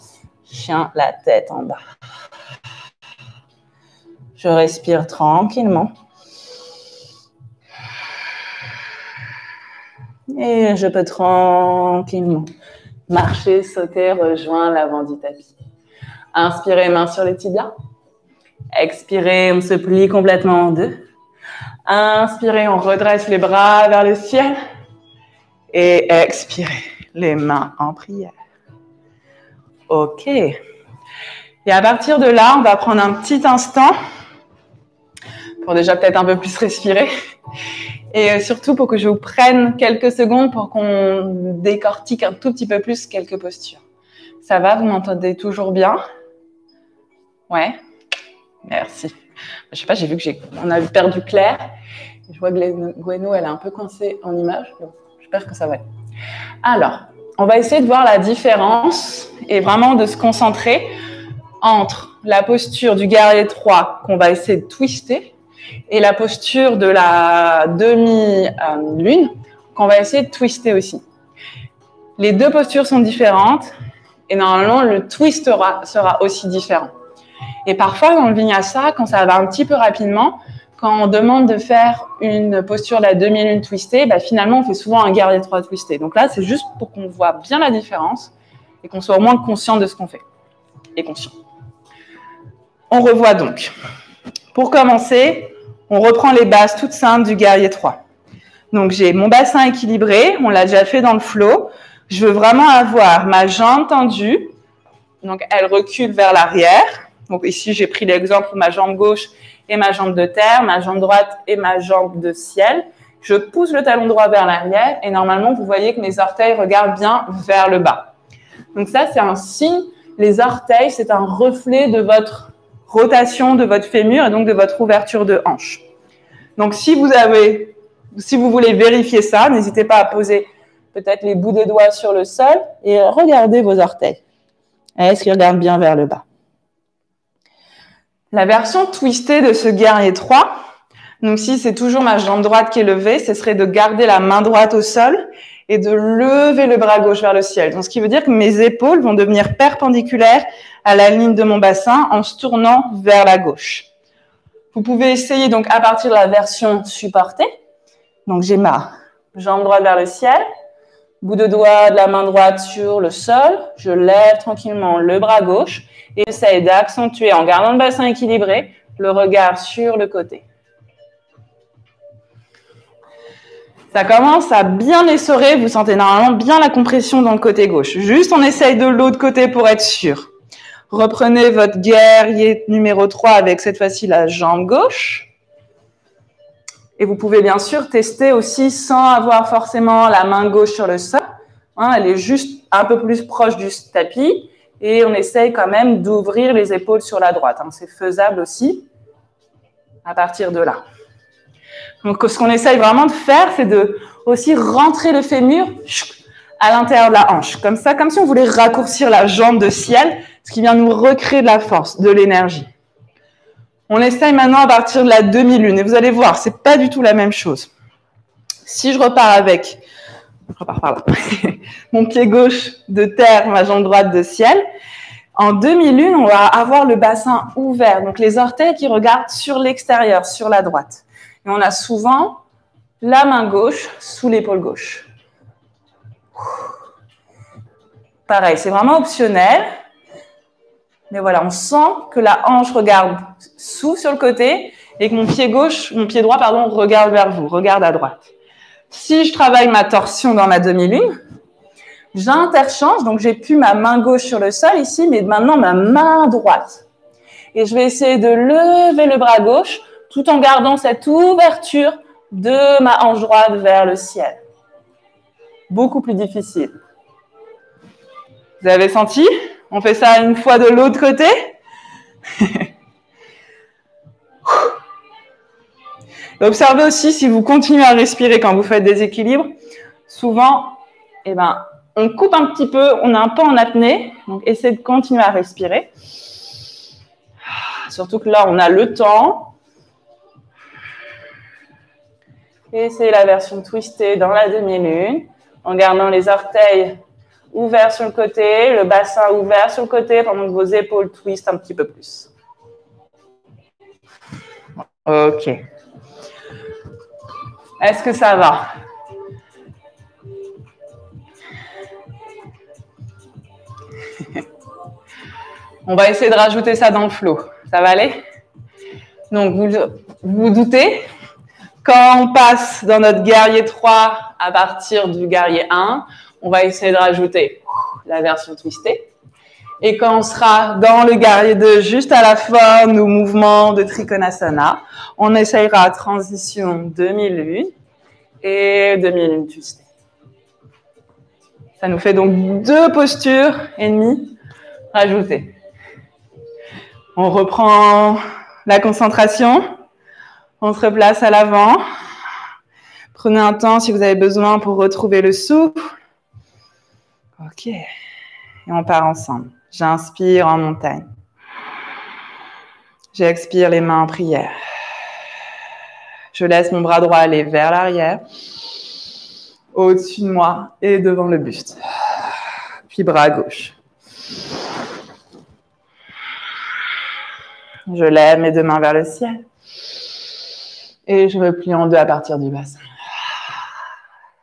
A: Chien, la tête en bas. Je respire tranquillement. Et je peux tranquillement marcher, sauter, rejoindre l'avant du tapis. Inspirez, main sur les tibias. Expirez, on se plie complètement en 2. Inspirez, on redresse les bras vers le ciel. Et expirez, les mains en prière. OK. Et à partir de là, on va prendre un petit instant pour déjà peut-être un peu plus respirer. Et surtout pour que je vous prenne quelques secondes pour qu'on décortique un tout petit peu plus quelques postures. Ça va, vous m'entendez toujours bien? Ouais. Merci. Je sais pas, j'ai vu que on a perdu Claire. Je vois que Gweno, elle est un peu coincée en image. J'espère que ça va. Alors, on va essayer de voir la différence et vraiment de se concentrer entre la posture du guerrier 3 qu'on va essayer de twister et la posture de la demi-lune qu'on va essayer de twister aussi. Les 2 postures sont différentes et normalement le twist sera aussi différent. Et parfois dans le vinyasa, quand ça va un petit peu rapidement, quand on demande de faire une posture de la demi-lune twistée, finalement on fait souvent un guerrier 3 twisté. Donc là c'est juste pour qu'on voit bien la différence et qu'on soit au moins conscient de ce qu'on fait. Et conscient. On revoit donc. Pour commencer, on reprend les bases toutes simples du guerrier 3. Donc j'ai mon bassin équilibré, on l'a déjà fait dans le flow. Je veux vraiment avoir ma jambe tendue, donc elle recule vers l'arrière. Donc ici j'ai pris l'exemple de ma jambe gauche et ma jambe de terre, ma jambe droite et ma jambe de ciel. Je pousse le talon droit vers l'arrière et normalement vous voyez que mes orteils regardent bien vers le bas. Donc ça c'est un signe, les orteils c'est un reflet de votre rotation de votre fémur et donc de votre ouverture de hanche. Donc si vous voulez vérifier ça, n'hésitez pas à poser peut-être les bouts des doigts sur le sol et regardez vos orteils. Est-ce qu'ils regardent bien vers le bas? La version twistée de ce guerrier 3, donc si c'est toujours ma jambe droite qui est levée, ce serait de garder la main droite au sol et de lever le bras gauche vers le ciel. Donc ce qui veut dire que mes épaules vont devenir perpendiculaires à la ligne de mon bassin en se tournant vers la gauche. Vous pouvez essayer donc à partir de la version supportée. Donc j'ai ma jambe droite vers le ciel,
B: Bout de doigt de la main droite sur le sol. Je lève tranquillement le bras gauche et j'essaie d'accentuer en gardant le bassin équilibré, le regard sur le côté. Ça commence à bien essorer, vous sentez normalement bien la compression dans le côté gauche. Juste, on essaye de l'autre côté pour être sûr. Reprenez votre guerrier numéro 3 avec cette fois-ci la jambe gauche. Et vous pouvez bien sûr tester aussi sans avoir forcément la main gauche sur le sol. Hein, elle est juste un peu plus proche du tapis. Et on essaye quand même d'ouvrir les épaules sur la droite. Hein. C'est faisable aussi à partir de là. Donc, ce qu'on essaye vraiment de faire, c'est de aussi rentrer le fémur à l'intérieur de la hanche. Comme ça, comme si on voulait raccourcir la jambe de ciel, ce qui vient nous recréer de la force, de l'énergie. On essaye maintenant à partir de la demi-lune. Et vous allez voir, c'est pas du tout la même chose. Si je repars avec, mon pied gauche de terre, ma jambe droite de ciel, en demi-lune, on va avoir le bassin ouvert. Donc, les orteils qui regardent sur l'extérieur, sur la droite. Et on a souvent la main gauche sous l'épaule gauche. Pareil, c'est vraiment optionnel. Mais voilà, on sent que la hanche regarde s'ouvre sur le côté et que mon pied droit, regarde vers vous, regarde à droite. Si je travaille ma torsion dans ma demi-lune, j'interchange, donc j'ai plus ma main gauche sur le sol ici, mais maintenant ma main droite. Et je vais essayer de lever le bras gauche tout en gardant cette ouverture de ma hanche droite vers le ciel. Beaucoup plus difficile. Vous avez senti? On fait ça une fois de l'autre côté. Observez aussi si vous continuez à respirer quand vous faites des équilibres. Souvent, on coupe un petit peu, on est un peu en apnée. Donc, essayez de continuer à respirer. Surtout que là, on a le temps. Et c'est la version twistée dans la demi-lune, en gardant les orteils ouverts sur le côté, le bassin ouvert sur le côté, pendant que vos épaules twistent un petit peu plus. Ok. Est-ce que ça va? On va essayer de rajouter ça dans le flow. Ça va aller? Donc, vous doutez? Quand on passe dans notre guerrier 3 à partir du guerrier 1, on va essayer de rajouter la version twistée. Et quand on sera dans le guerrier 2, juste à la fin, nos mouvements de Trikonasana, on essayera transition demi-lune et demi-lune twistée. Ça nous fait donc 2 postures et demie rajoutées. On reprend la concentration. On se replace à l'avant. Prenez un temps si vous avez besoin pour retrouver le souffle. Ok. Et on part ensemble. J'inspire en montagne. J'expire les mains en prière. Je laisse mon bras droit aller vers l'arrière, au-dessus de moi et devant le buste. Puis bras gauche. Je lève mes 2 mains vers le ciel. Et je me plie en 2 à partir du bassin.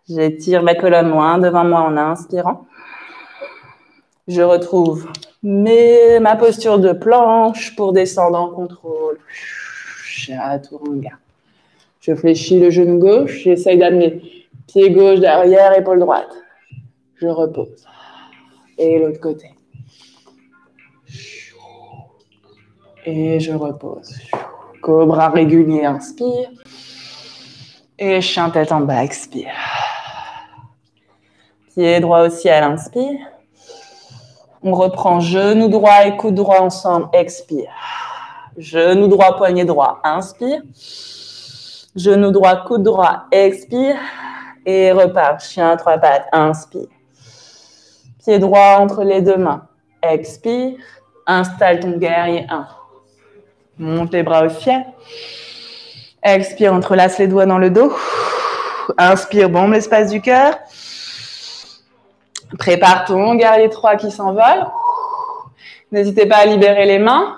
B: J'étire ma colonne loin devant moi en inspirant. Je retrouve ma posture de planche pour descendre en contrôle. Chaturanga. Je fléchis le genou gauche. J'essaye d'amener pied gauche derrière, épaule droite. Je repose. Et l'autre côté. Et je repose. Cobra régulier, inspire. Et chien tête en bas, expire. Pied droit au ciel, inspire. On reprend genou droit et coude droit ensemble, expire. Genou droit, poignet droit, inspire. Genou droit, coude droit, expire. Et repart, chien à 3 pattes, inspire. Pied droit entre les 2 mains, expire. Installe ton guerrier 1. Monte les bras au ciel. Expire, entrelace les doigts dans le dos. Inspire, bombe l'espace du cœur. Prépare ton guerrier 3 qui s'envole. N'hésitez pas à libérer les mains.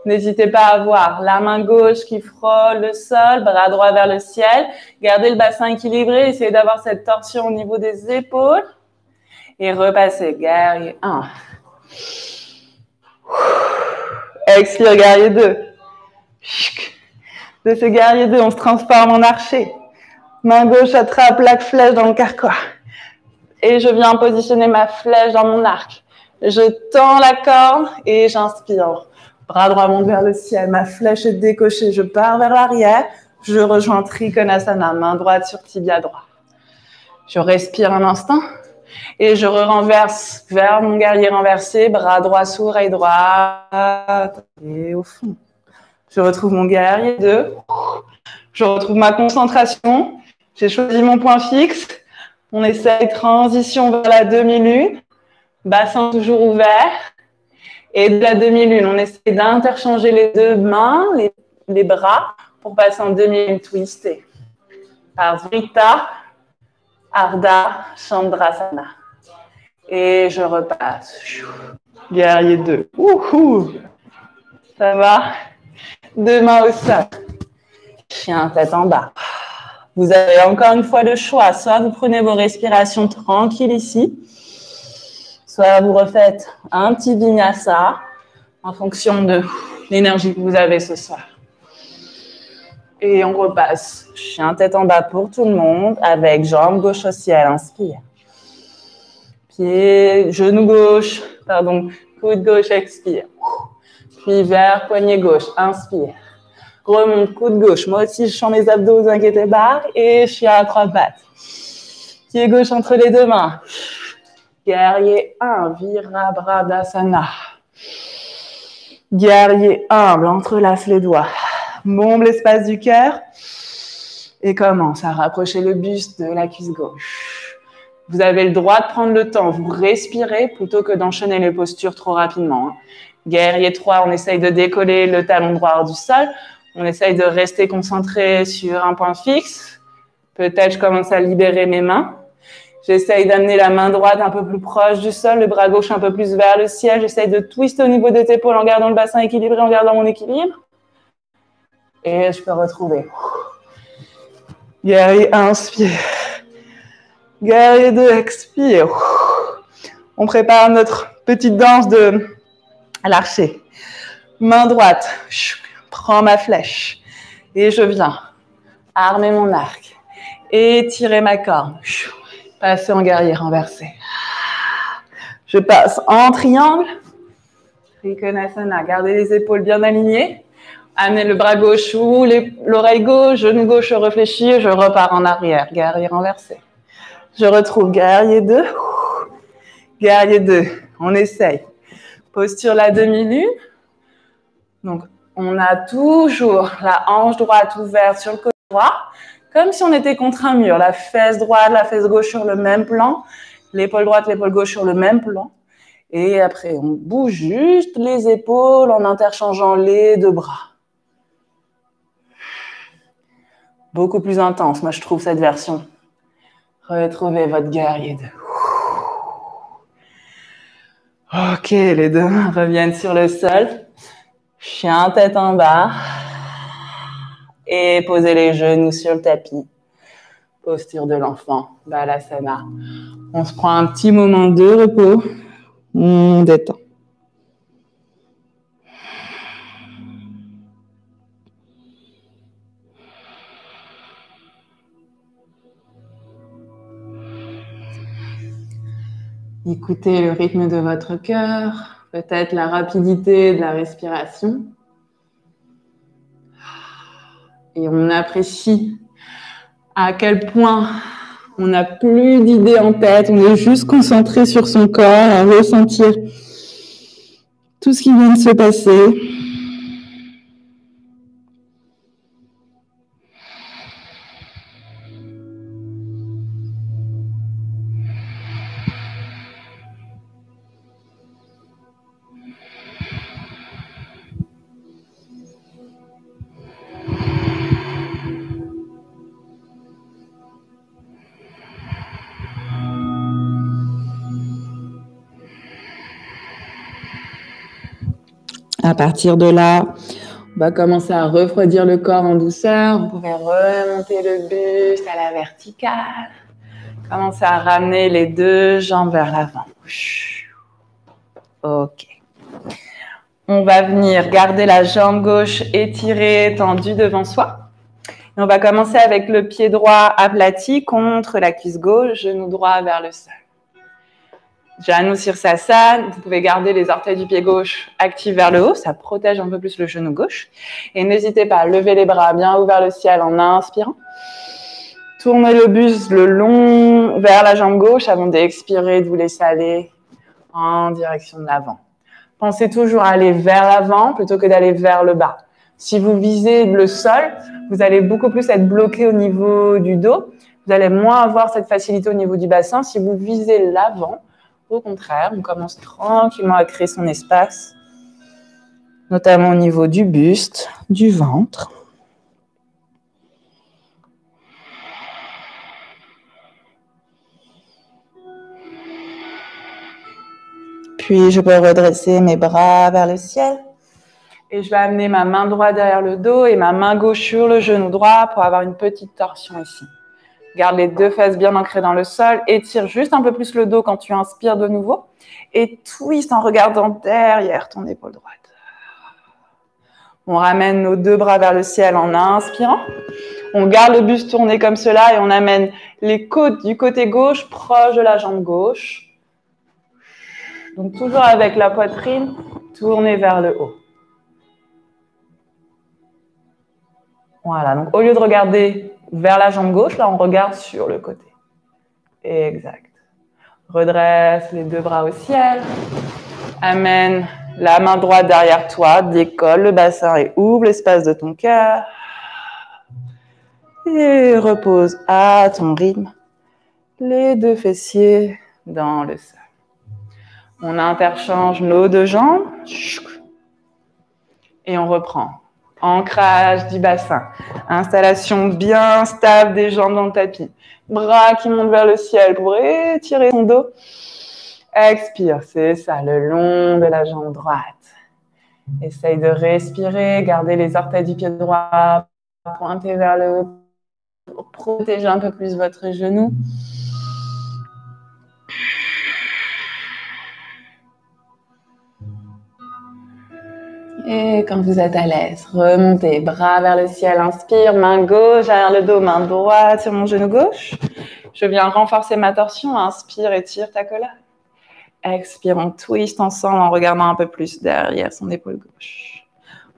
B: N'hésitez pas à avoir la main gauche qui frôle le sol, bras droit vers le ciel. Gardez le bassin équilibré. Essayez d'avoir cette torsion au niveau des épaules.
A: Et repassez, guerrier 1. Expire, guerrier 2. De ce guerrier 2, on se transforme en archer. Main gauche attrape la flèche dans le carquois. Et je viens positionner ma flèche dans mon arc. Je tends la corde et j'inspire. Bras droit monte vers le ciel, ma flèche est décochée. Je pars vers l'arrière. Je rejoins Trikonasana, main droite sur tibia droit. Je respire un instant et je renverse vers mon guerrier renversé, bras droit sous oreille droite et au fond. Je retrouve mon guerrier 2. Je retrouve ma concentration. J'ai choisi mon point fixe. On essaye transition vers la demi-lune. Bassin toujours ouvert. Et de la demi-lune, on essaie d'interchanger les deux mains, les bras, pour passer en demi-lune twistée. Parsvrita, Ardha Chandrasana. Et je repasse. Guerrier 2. Ça va? Deux mains au sol. Chien tête en bas. Vous avez encore une fois le choix. Soit vous prenez vos respirations tranquilles ici, soit vous refaites un petit vinyasa en fonction de l'énergie que vous avez ce soir. Et on repasse. Chien tête en bas pour tout le monde avec jambe gauche au ciel. Inspire. Pied, genou gauche, coude gauche, expire. Puis vers poignet gauche, inspire. Remonte, coude gauche. Moi aussi, je sens mes abdos, vous inquiétez pas. Et chien à 3 pattes. Pied gauche entre les deux mains. Guerrier 1, Virabhadasana. Guerrier humble, entrelace les doigts. Bombe l'espace du cœur. Et commence à rapprocher le buste de la cuisse gauche. Vous avez le droit de prendre le temps. Vous respirez plutôt que d'enchaîner les postures trop rapidement. Guerrier 3, on essaye de décoller le talon droit hors du sol. On essaye de rester concentré sur un point fixe. Peut-être je commence à libérer mes mains. J'essaye d'amener la main droite un peu plus proche du sol, le bras gauche un peu plus vers le ciel. J'essaye de twister au niveau des épaules en gardant le bassin équilibré, en gardant mon équilibre. Et je peux retrouver. Guerrier 1, inspire. Guerrier 2, expire. On prépare notre petite danse de l'archer. Main droite. Prends ma flèche et je viens armer mon arc et tirer ma corde. Passer en guerrier renversé. Je passe en triangle. Trikonasana. Gardez les épaules bien alignées. Amenez le bras gauche ou l'oreille gauche, genou gauche réfléchir. Je repars en arrière. Guerrier renversé. Je retrouve guerrier 2. Guerrier 2. On essaye. Posture la demi-lune. Donc, on a toujours la hanche droite ouverte sur le côté droit, comme si on était contre un mur. La fesse droite, la fesse gauche sur le même plan, l'épaule droite, l'épaule gauche sur le même plan. Et après, on bouge juste les épaules en interchangeant les deux bras. Beaucoup plus intense, moi je trouve cette version. Retrouvez votre guerrier 2. Ok, les deux mains reviennent sur le sol. Chien tête en bas. Et posez les genoux sur le tapis. Posture de l'enfant, Balasana. On se prend un petit moment de repos. On détend. Écoutez le rythme de votre cœur, peut-être la rapidité de la respiration. Et on apprécie à quel point on n'a plus d'idées en tête, on est juste concentré sur son corps, à ressentir tout ce qui vient de se passer. À partir de là, on va commencer à refroidir le corps en douceur. Vous pouvez remonter le buste à la verticale, Commencez à ramener les deux jambes vers l'avant. Ok. On va venir garder la jambe gauche étirée, tendue devant soi. Et on va commencer avec le pied droit aplati contre la cuisse gauche, genou droit vers le sol. Janu Sirsasana, vous pouvez garder les orteils du pied gauche actifs vers le haut, ça protège un peu plus le genou gauche. Et n'hésitez pas à lever les bras bien haut vers le ciel en inspirant. Tournez le buste le long vers la jambe gauche avant d'expirer, de vous laisser aller en direction de l'avant. Pensez toujours à aller vers l'avant plutôt que d'aller vers le bas. Si vous visez le sol, vous allez beaucoup plus être bloqué au niveau du dos. Vous allez moins avoir cette facilité au niveau du bassin. Si vous visez l'avant, au contraire, on commence tranquillement à créer son espace, notamment au niveau du buste, du ventre. Puis, je peux redresser mes bras vers le ciel. Et je vais amener ma main droite derrière le dos et ma main gauche sur le genou droit pour avoir une petite torsion ici. Garde les deux fesses bien ancrées dans le sol. Étire juste un peu plus le dos quand tu inspires de nouveau. Et twist en regardant derrière ton épaule droite. On ramène nos deux bras vers le ciel en inspirant. On garde le buste tourné comme cela et on amène les côtes du côté gauche proche de la jambe gauche. Donc toujours avec la poitrine tournée vers le haut. Voilà, donc au lieu de regarder vers la jambe gauche, là on regarde sur le côté. Exact. Redresse les deux bras au ciel. Amène la main droite derrière toi, décolle le bassin et ouvre l'espace de ton cœur. Et repose à ton rythme les deux fessiers dans le sol. On interchange nos deux jambes et on reprend. Ancrage du bassin. Installation bien stable des jambes dans le tapis. Bras qui montent vers le ciel pour étirer son dos. Expire, c'est ça, le long de la jambe droite. Essaye de respirer, garder les orteils du pied droit pointés vers le haut pour protéger un peu plus votre genou. Et quand vous êtes à l'aise, remontez, bras vers le ciel, inspire, main gauche derrière le dos, main droite sur mon genou gauche. Je viens renforcer ma torsion, inspire, étire ta colonne. Expire, on twist ensemble en regardant un peu plus derrière son épaule gauche.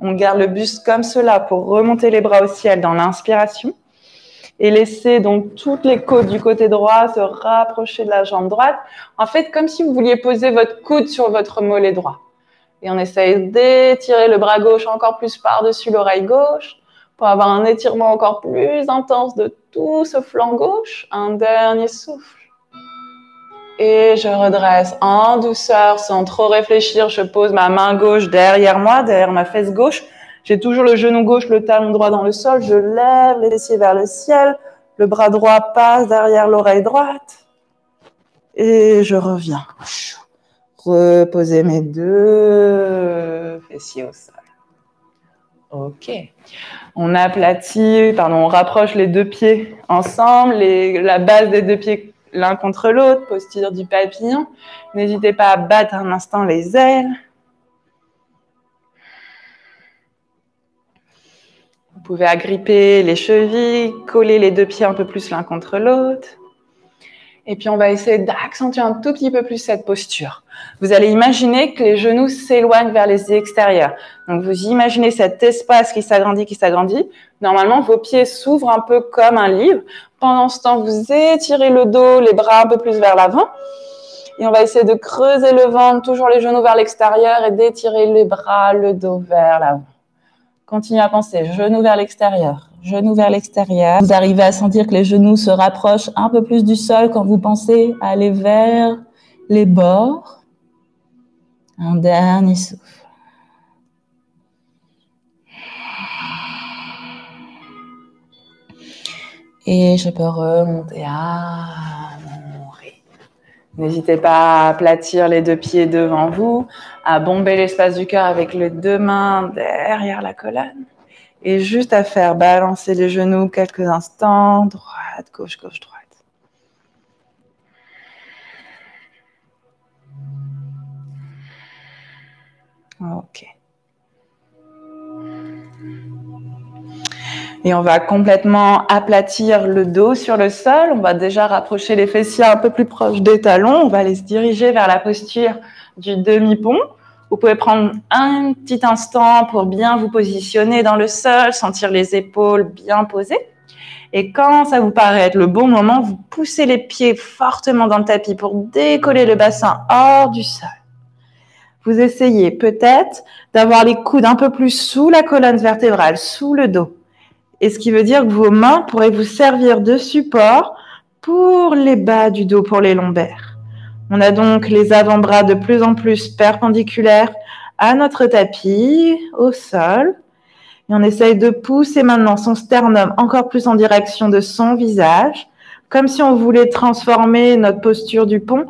A: On garde le buste comme cela pour remonter les bras au ciel dans l'inspiration. Et laissez donc toutes les côtes du côté droit se rapprocher de la jambe droite. En fait, comme si vous vouliez poser votre coude sur votre mollet droit. Et on essaye d'étirer le bras gauche encore plus par-dessus l'oreille gauche pour avoir un étirement encore plus intense de tout ce flanc gauche. Un dernier souffle. Et je redresse en douceur, sans trop réfléchir. Je pose ma main gauche derrière moi, derrière ma fesse gauche. J'ai toujours le genou gauche, le talon droit dans le sol. Je lève les fessiers vers le ciel. Le bras droit passe derrière l'oreille droite. Et je reviens. Reposer mes deux fessiers au sol. Ok. On rapproche les deux pieds ensemble, la base des deux pieds l'un contre l'autre, posture du papillon. N'hésitez pas à battre un instant les ailes. Vous pouvez agripper les chevilles, coller les deux pieds un peu plus l'un contre l'autre. Et puis, on va essayer d'accentuer un tout petit peu plus cette posture. Vous allez imaginer que les genoux s'éloignent vers les extérieurs. Donc, vous imaginez cet espace qui s'agrandit, qui s'agrandit. Normalement, vos pieds s'ouvrent un peu comme un livre. Pendant ce temps, vous étirez le dos, les bras un peu plus vers l'avant. Et on va essayer de creuser le ventre, toujours les genoux vers l'extérieur et d'étirer les bras, le dos vers l'avant. Continuez à penser, genoux vers l'extérieur, genoux vers l'extérieur. Vous arrivez à sentir que les genoux se rapprochent un peu plus du sol quand vous pensez aller vers les bords. Un dernier souffle. Et je peux remonter à mon rythme. N'hésitez pas à aplatir les deux pieds devant vous, à bomber l'espace du cœur avec les deux mains derrière la colonne. Et juste à faire balancer les genoux quelques instants, droite, gauche, droite. Ok. Et on va complètement aplatir le dos sur le sol. On va déjà rapprocher les fessiers un peu plus proches des talons. On va aller se diriger vers la posture du demi-pont. Vous pouvez prendre un petit instant pour bien vous positionner dans le sol, sentir les épaules bien posées. Et quand ça vous paraît être le bon moment, vous poussez les pieds fortement dans le tapis pour décoller le bassin hors du sol. Vous essayez peut-être d'avoir les coudes un peu plus sous la colonne vertébrale, sous le dos. Et ce qui veut dire que vos mains pourraient vous servir de support pour les bas du dos, pour les lombaires. On a donc les avant-bras de plus en plus perpendiculaires à notre tapis, au sol. Et on essaye de pousser maintenant son sternum encore plus en direction de son visage, comme si on voulait transformer notre posture du pont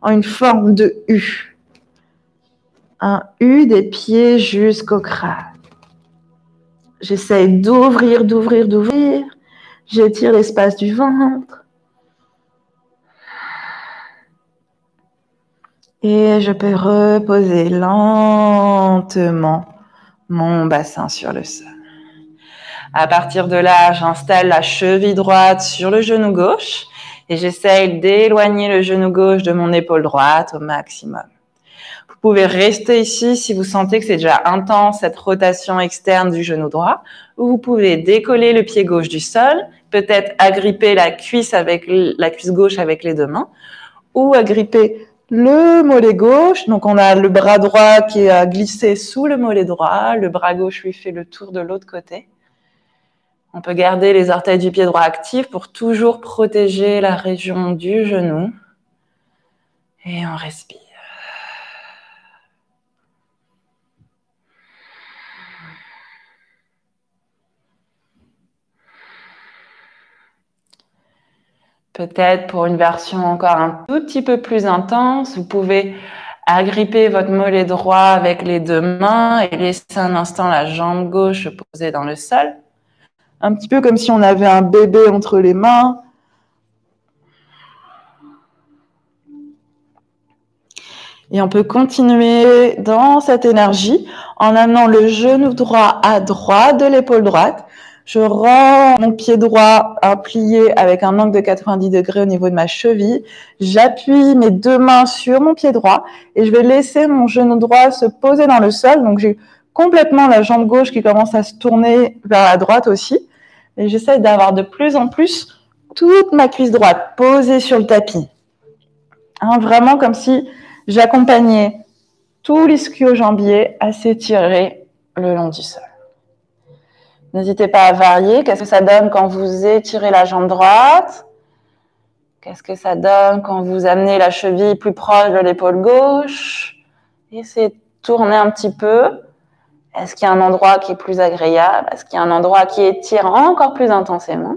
A: en une forme de U. Un U des pieds jusqu'au crâne. J'essaye d'ouvrir. J'étire l'espace du ventre. Et je peux reposer lentement mon bassin sur le sol. À partir de là, j'installe la cheville droite sur le genou gauche et j'essaye d'éloigner le genou gauche de mon épaule droite au maximum. Vous pouvez rester ici si vous sentez que c'est déjà intense, cette rotation externe du genou droit, ou vous pouvez décoller le pied gauche du sol, peut-être agripper la cuisse gauche avec les deux mains, ou agripper le mollet gauche. Donc, on a le bras droit qui est glissé sous le mollet droit, le bras gauche lui fait le tour de l'autre côté. On peut garder les orteils du pied droit actifs pour toujours protéger la région du genou. Et on respire. Peut-être pour une version encore un tout petit peu plus intense, vous pouvez agripper votre mollet droit avec les deux mains et laisser un instant la jambe gauche se poser dans le sol. Un petit peu comme si on avait un bébé entre les mains. Et on peut continuer dans cette énergie en amenant le genou droit à droite de l'épaule droite. Je rends mon pied droit plié avec un angle de 90 degrés au niveau de ma cheville. J'appuie mes deux mains sur mon pied droit et je vais laisser mon genou droit se poser dans le sol. Donc, j'ai complètement la jambe gauche qui commence à se tourner vers la droite aussi. Et j'essaie d'avoir de plus en plus toute ma cuisse droite posée sur le tapis. Hein, vraiment comme si j'accompagnais tous les ischio-jambiers à s'étirer le long du sol. N'hésitez pas à varier. Qu'est-ce que ça donne quand vous étirez la jambe droite? Qu'est-ce que ça donne quand vous amenez la cheville plus proche de l'épaule gauche? Essayez de tourner un petit peu. Est-ce qu'il y a un endroit qui est plus agréable? Est-ce qu'il y a un endroit qui étire encore plus intensément?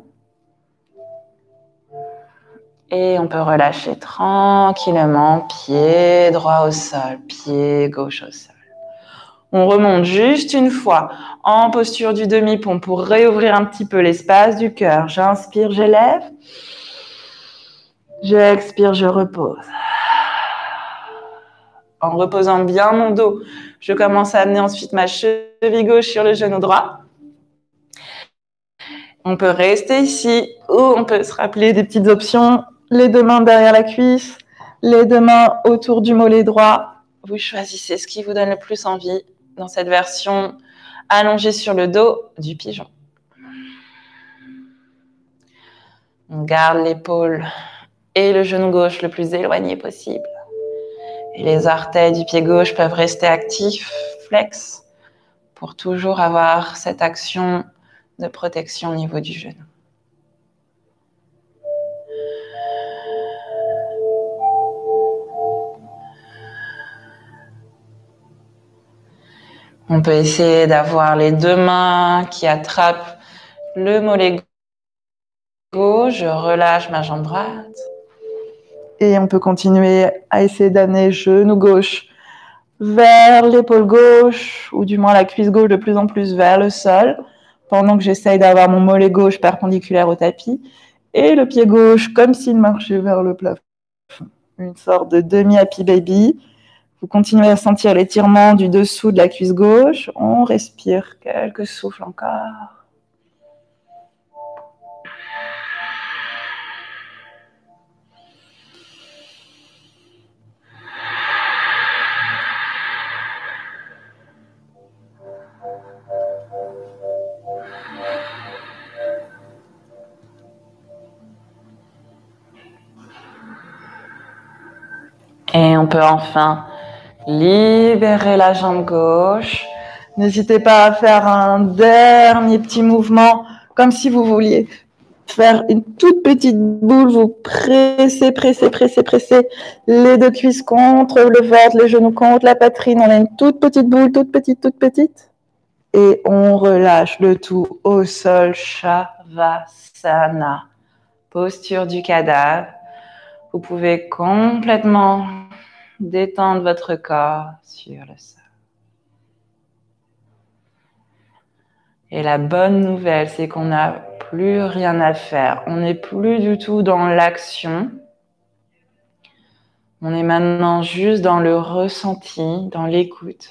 A: Et on peut relâcher tranquillement, pied droit au sol, pied gauche au sol. On remonte juste une fois en posture du demi-pont pour réouvrir un petit peu l'espace du cœur. J'inspire, j'élève. J'expire, je repose. En reposant bien mon dos, je commence à amener ensuite ma cheville gauche sur le genou droit. On peut rester ici ou on peut se rappeler des petites options. Les deux mains derrière la cuisse, les deux mains autour du mollet droit. Vous choisissez ce qui vous donne le plus envie dans cette version allongée sur le dos du pigeon. On garde l'épaule et le genou gauche le plus éloigné possible. Et les orteils du pied gauche peuvent rester actifs, flex, pour toujours avoir cette action de protection au niveau du genou. On peut essayer d'avoir les deux mains qui attrapent le mollet gauche. Je relâche ma jambe droite. Et on peut continuer à essayer d'amener genou gauche vers l'épaule gauche, ou du moins la cuisse gauche de plus en plus vers le sol, pendant que j'essaye d'avoir mon mollet gauche perpendiculaire au tapis, et le pied gauche comme s'il marchait vers le plafond. Une sorte de demi-happy baby.
B: Vous continuez à sentir l'étirement du dessous de la cuisse gauche. On respire quelques souffles encore. Et on peut enfin libérer la jambe gauche. N'hésitez pas à faire un dernier petit mouvement, comme si vous vouliez faire une toute petite boule. Vous pressez les deux cuisses contre le ventre, les genoux contre la poitrine. On a une toute petite boule, toute petite. Et on relâche le tout au sol, Shavasana, posture du cadavre. Vous pouvez complètement détendre votre corps sur le sol. Et la bonne nouvelle, c'est qu'on n'a plus rien à faire. On n'est plus du tout dans l'action. On est maintenant juste dans le ressenti, dans l'écoute.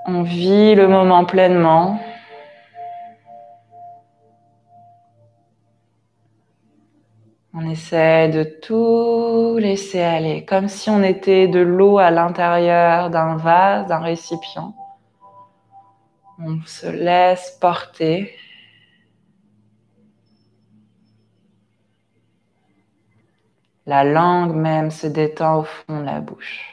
B: On vit le moment pleinement. On essaie de tout laisser aller, comme si on était de l'eau à l'intérieur d'un vase, d'un récipient. On se laisse porter. La langue même se détend au fond de la bouche.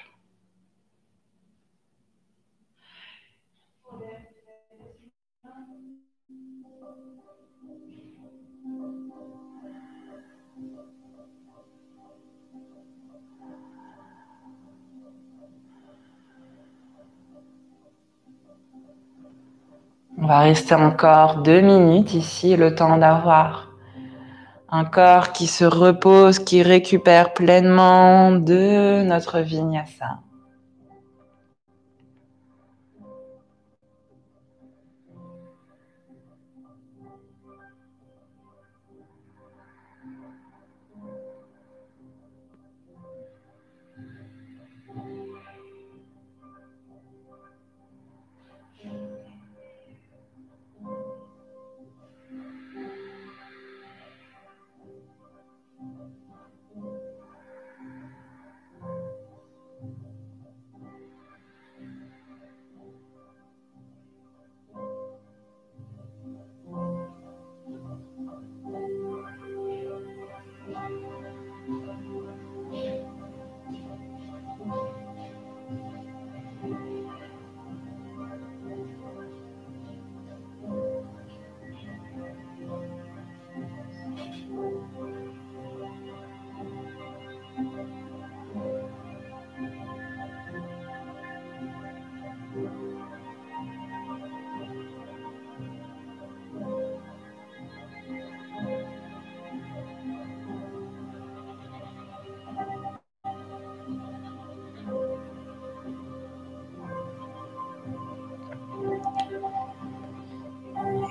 B: On va rester encore 2 minutes ici, le temps d'avoir un corps qui se repose, qui récupère pleinement de notre vinyasa.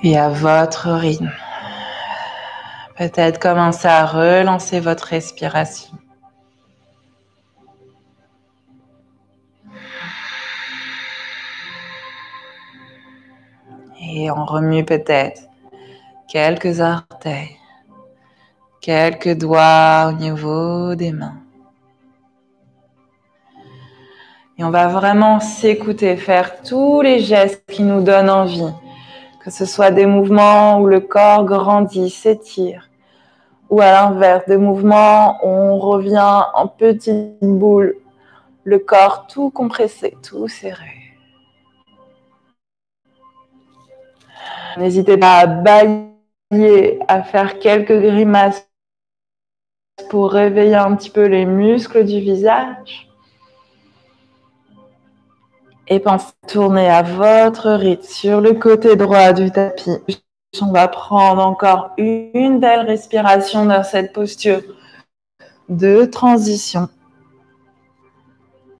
B: Et à votre rythme, peut-être commencer à relancer votre respiration. Et on remue peut-être quelques orteils, quelques doigts au niveau des mains. Et on va vraiment s'écouter, faire tous les gestes qui nous donnent envie. Que ce soit des mouvements où le corps grandit, s'étire, ou à l'inverse, des mouvements où on revient en petite boule, le corps tout compressé, tout serré. N'hésitez pas à bâiller, à faire quelques grimaces pour réveiller un petit peu les muscles du visage. Et pensez à tourner à votre rythme sur le côté droit du tapis. On va prendre encore une belle respiration dans cette posture de transition.